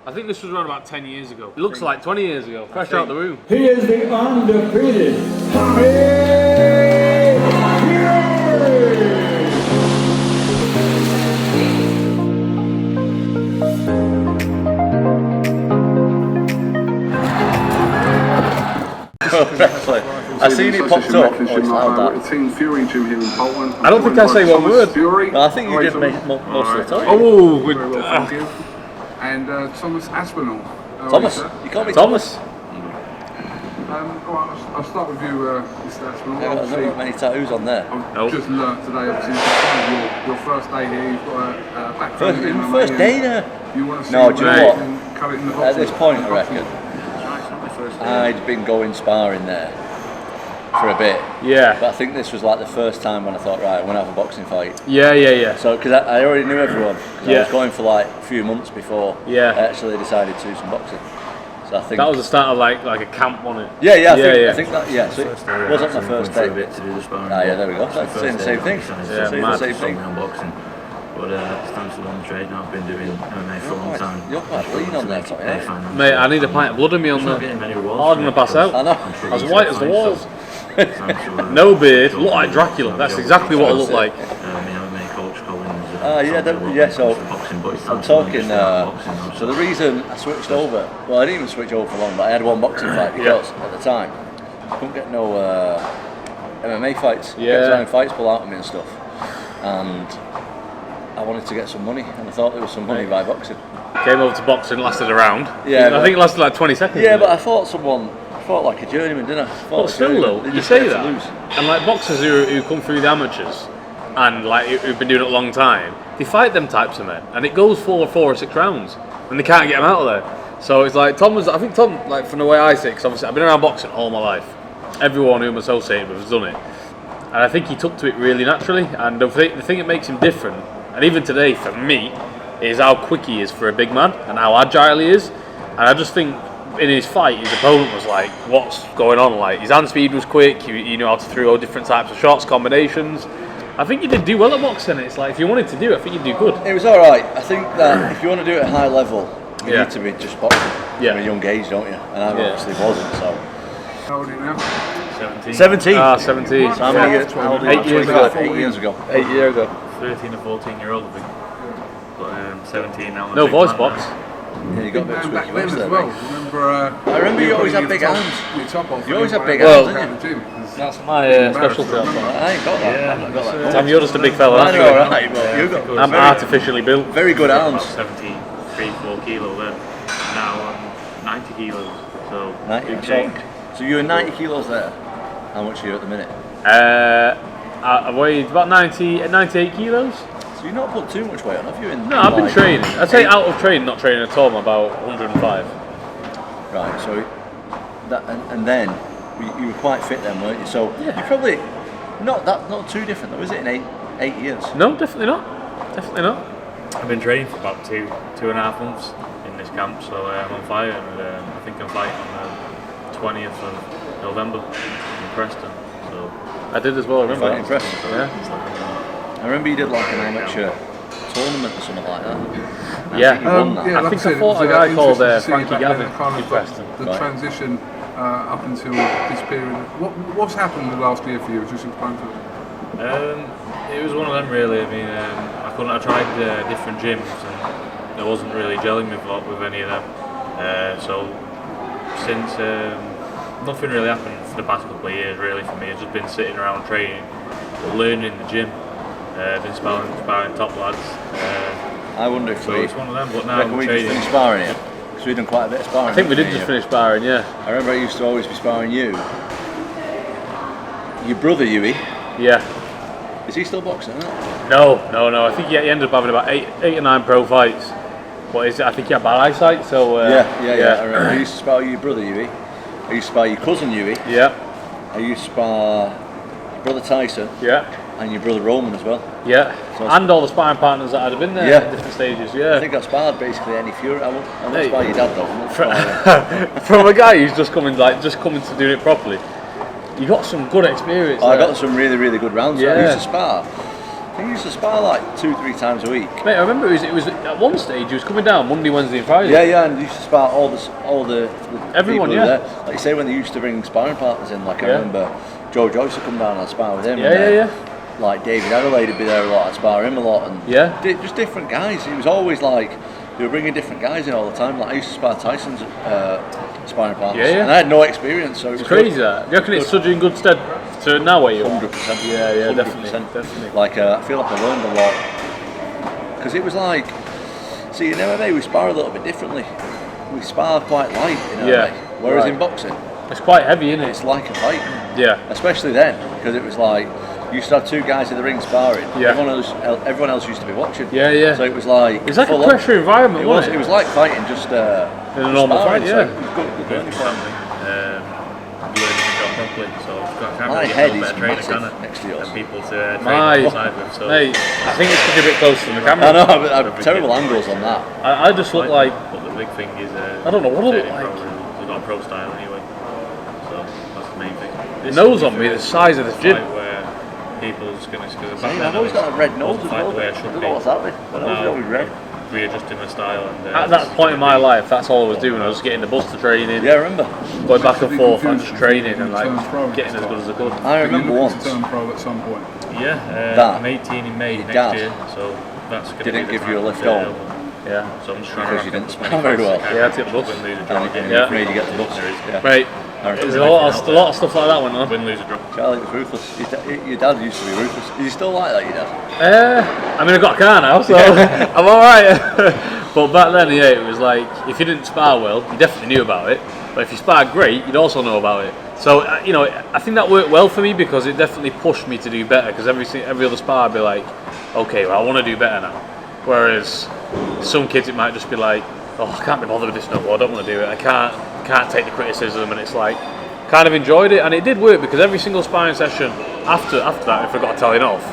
I think this was around about 10 years ago. It looks like 20 years ago. Fresh out the room. He is the undefeated Tommy I seen it popped up. I don't think I say one word. No, I think you did make most of the time. Oh, good. And Thomas Aspinall. Thomas, you call me Thomas. I'll start with you, Mr. Aspinall. I've got not many tattoos on there. I've just learnt today, obviously, your first day here, you've got a background First day there? You want to see No, do you know what? cut it in the At this point, I reckon, I'd been going sparring there for a bit. Yeah. But I think this was like the first time when I thought, right, I want to have a boxing fight. Yeah. So, because I already knew everyone. Yeah. I was going for like a few months before I actually decided to do some boxing. So I think that was the start of like a camp, wasn't it? I think that, so it wasn't my first day. To do the sparring. Yeah, there we go. That's saying the same thing. Yeah, The same thing. On boxing. But it's time to learn the trade now. I've been doing MMA for a long time. You're quite lean on there, Tommy. Mate, I need a pint of blood in me on Not there. getting many rewards. I'm going to pass out. I know. As white as the walls. No beard, look like Dracula. That's exactly what I look like. MMA coach Collins. So I'm talking. So the reason I switched over, well, I didn't even switch over for long, but I had one boxing fight because at the time I couldn't get no MMA fights. Kept trying fights pull out of me and stuff, and I wanted to get some money, and I thought there was some money by boxing. Came over to boxing, lasted a round. Yeah, I think it lasted like 20 seconds. Yeah, but I fought like a journeyman, didn't I? But still though, you say that, and like boxers who come through the amateurs and like who've been doing it a long time, they fight them types of men, and it goes for 4 or 6 rounds, and they can't get them out of there. So it's like I think Tom, like from the way I see it, because obviously I've been around boxing all my life. Everyone who I'm associated with has done it, and I think he took to it really naturally. And the thing that makes him different, and even today for me, is how quick he is for a big man and how agile he is. And I just think in his fight, his opponent was like, what's going on? Like, his hand speed was quick, he knew how to throw different types of shots, combinations. I think he did do well at boxing. It's like, if you wanted to do it, I think you'd do good. It was alright. I think that if you want to do it at a high level, you need to be just boxing from a young age, don't you? And I obviously wasn't, so. How old are you now? 17. 17. So how many years? 8 years ago. 8 years ago. 8 years ago. 13 or 14-year-old, I think. But 17 now. No voice box. Yeah, you got a bit of back switch then as well. I remember you always had big arms. Your top off. You always had big Well, arms, didn't you? That's my specialty. I ain't got that. I've not got that. Tom, you're just a big fella. I know, alright, but you got I'm artificially built. very good arms. 73-4 kilo then. Now I'm 90 kilos. So 90, big change. so you were 90 kilos there. How much are you at the minute? I weighed about 98 kilos. So you've not put too much weight on, have you? No, I've been training. I'd say out of training, not training at all, I'm about 105. Right, so that and then you were quite fit then, weren't you? So you're probably not too different though, is it? In 8 years? No, definitely not. Definitely not. I've been training for about 2.5 months in this camp, so I'm on fire, and I think I'm fighting on the 20th of November in Preston. So I did as well, I remember. Fighting Preston. Yeah. I remember you did like an amateur tournament or something like that. Yeah. You won that. I think I fought a guy called Frankie Gavin in Preston. The transition up until this period. What's happened the last year for you? Just explain to us. It was one of them really. I mean, I tried different gyms and it wasn't really gelling with any of them. So since nothing really happened for the past couple of years really for me. It's just been sitting around training, learning in the gym, been sparring top lads. I wonder if it's one of them. But now we just finished sparring it. Because we've done quite a bit of sparring. I think we did just finish sparring, yeah. I remember I used to always be sparring you. Your brother, Huey. Yeah. Is he still boxing? Isn't it? No. I think he ended up having about 8 or 9 pro fights. But I think he had bad eyesight, so... Yeah. I remember I used to spar your brother, Huey. I used to spar your cousin, Huey. Yeah. I used to spar your brother Tyson. Yeah. And your brother Roman as well. Yeah. So and all the sparring partners that had been there at different stages, yeah. I think I sparred basically any Fury. I won't spar your dad though. From a guy who's just coming to doing it properly, you got some good experience. I got some really, really good rounds. Yeah. I used to spar He used to spar like 2-3 times a week. Mate, I remember it was at one stage he was coming down Monday, Wednesday, and Friday. Yeah, and he used to spar all the Everyone, people yeah. there. Like you say, when they used to bring sparring partners in, like I Yeah. remember Joe Joyce would come down and spar with him. Yeah, and then, yeah. Like David Adelaide would be there a lot, I'd spar him a lot, and just different guys. It was always like they were bringing different guys in all the time. Like I used to spar Tyson's sparring partners, Yeah. and I had no experience, so it was It's crazy good. that. Do you reckon it's stood you in good stead to now where you are? 100%. Yeah, 100%. definitely. Like I feel like I learned a lot because it was like, see, in MMA we spar a little bit differently. We spar quite light in MMA, whereas in boxing It's quite heavy, isn't it? it's like a fight. Yeah. Especially then, because it was like you used to have 2 guys in the ring sparring. Yeah. Everyone else used to be watching. Yeah. So it was like It's like a full on. pressure environment, wasn't It was like fighting just in a normal sparring, fight, so yeah. it was good learning for me. Learning the job properly, so I can't My really head get no is better trainer, massive can I? next to yours. And people to train My- alongside with. So Mate, I think it's a bit close to the camera. I know, but I have terrible angles on that. I just look like. But the big thing is, I don't know what I look training like. pro rules. We've got a pro style anyway, so that's the main thing. This Nose is on me, the size of the gym. fight where people's going to back I've always got a red nose as fight well. the way I I should don't be. know what's happening. My nose is always red. Readjusting my style and At that point in my life, that's all I was doing. I was getting the bus to training, Yeah, I remember. going back and Be forth, and confused just training and turn pro like getting as good as I could. I But you're remember looking once. to turn pro at some point. Yeah, That, I'm 18 in May your next dad year, so that's going to didn't be the give you a time lift to- home. Yeah. So I'm just trying Because to you rack didn't up as spar many very fights well. as I can. Yeah, I took the bus. Win, lose, or And draw you again. Yeah. made you get the bus. Yeah. Mate, I remember. there's a lot of stuff like that went on. Win, lose, or draw. Charlie was ruthless. Your dad used to be ruthless. Is he still like that, your dad? I mean, I got a car now, so I'm alright. But back then, yeah, it was like, if you didn't spar well, you definitely knew about it. But if you sparred great, you'd also know about it. So, you know, I think that worked well for me because it definitely pushed me to do better. Because every other spar I'd be like, okay, well, I want to do better now. Whereas some kids, it might just be like, oh, I can't be bothered with this no more, I don't want to do it. I can't take the criticism. And it's like, kind of enjoyed it. And it did work because every single sparring session after that, if I got a telling off,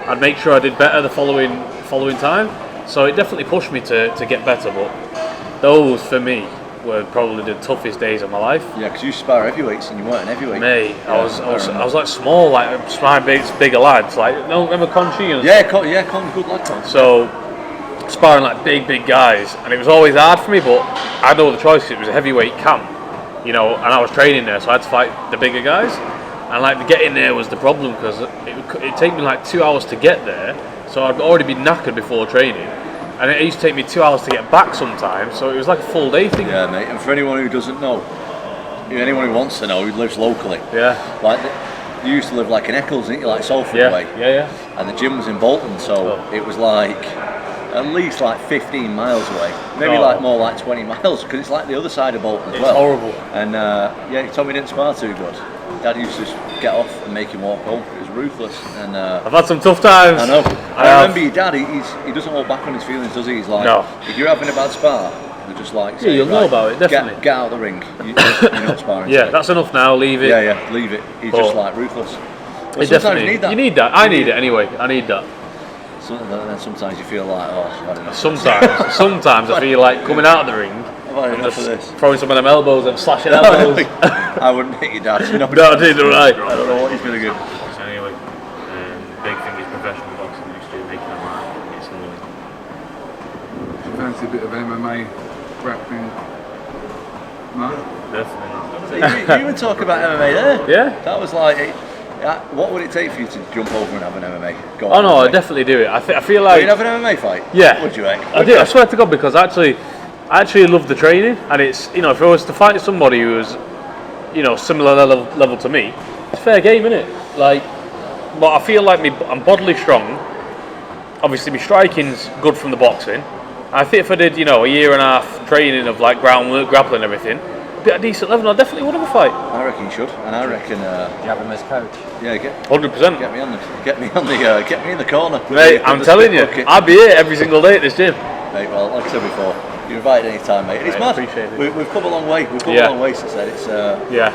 I'd make sure I did better the following time. So it definitely pushed me to get better. But those, for me, were probably the toughest days of my life. Yeah, because you spar heavyweights and you weren't an heavyweight. Mate, Yeah, I was like small, like sparring bigger lads. Like, no, remember Conchi? And Con, good lad, Con. so sparring like big guys, and it was always hard for me. But I had no other choice. It was a heavyweight camp, you know, and I was training there, so I had to fight the bigger guys. And like getting there was the problem because it'd take me like 2 hours to get there, so I'd already be knackered before training, and it used to take me 2 hours to get back sometimes. So it was like a full day thing. Yeah, mate. And for anyone who doesn't know, anyone who wants to know, who lives locally, Yeah. like you used to live like in Eccles, didn't you? Like Salford Yeah. way. Yeah. And the gym was in Bolton, so Oh. it was like at least like 15 miles away, maybe Oh. like more like 20 miles, because it's like the other side of Bolton as It's well. horrible. And yeah, he told me he didn't spar too good. Dad used to just get off and make him walk home. It was ruthless. And I've had some tough times. I know. I I have. remember your dad. He doesn't hold back on his feelings, does he? He's like, No. if you're having a bad spar, they're just like, Yeah, you'll know about it, definitely. Get out of the ring. You're not sparring. Yeah, that's enough now. Leave it. Yeah, leave it. He's just But- like ruthless. But You sometimes definitely you need that. You need that. I need it anyway. I need that. And then sometimes you feel like, oh, I've had enough. Sometimes I feel like coming out of the ring I've had and enough of just this. throwing some of them elbows and slashing elbows. I wouldn't hit your dad. No, No, I did, right. I don't know what he's going to do. So anyway, big thing is professional boxing next year, making a mark. It's annoying. Fancy a bit of MMA, grappling. No? Definitely. You even talk about MMA there. Yeah. That was like, what would it take for you to jump over and have an MMA? Go Oh on, no, I MMA. definitely do it. I feel Oh, like you'd have an MMA fight? Yeah. Would you, eh? I do. I swear to God, because I actually love the training, and it's, you know, if I was to fight somebody who was, you know, similar level to me, it's fair game, isn't it? Like, but I feel like I'm bodily strong. Obviously, my striking's good from the boxing. I think if I did, you know, a year and a half training of like groundwork, grappling, and everything, be at a decent level, I definitely would have a fight. I reckon you should, and I reckon, You have him as coach. yeah, 100%. get me in the corner. Mate, I'm telling you, I'd be here every single day at this gym. Mate, well, like I said before, you're invited any time, mate. And it's Mate, mad. appreciate it. We've come a long way. We've come Yeah. a long way since then. Yeah.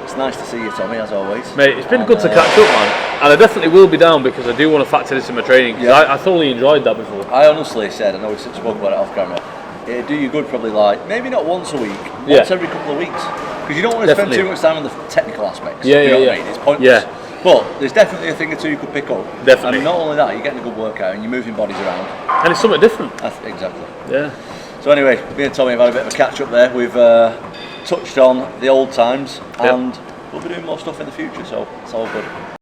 It's nice to see you, Tommy, as always. Mate, it's been And, good to catch up, man. And I definitely will be down because I do want to factor this in my training. 'Cause Yeah. I thoroughly enjoyed that before. I honestly said, I know we spoke about it off camera, it'd do you good probably like, maybe not once a week, Yeah. once every couple of weeks. Because you don't want to spend Definitely. too much time on the technical aspects. Yeah, you know yeah, what I yeah. mean? It's pointless. But there's definitely a thing or two you could pick up. Definitely. And not only that, you're getting a good workout and you're moving bodies around. And it's something different. Exactly. Yeah. So anyway, me and Tommy have had a bit of a catch up there. We've touched on the old times, and we'll be doing more stuff in the future, so it's all good.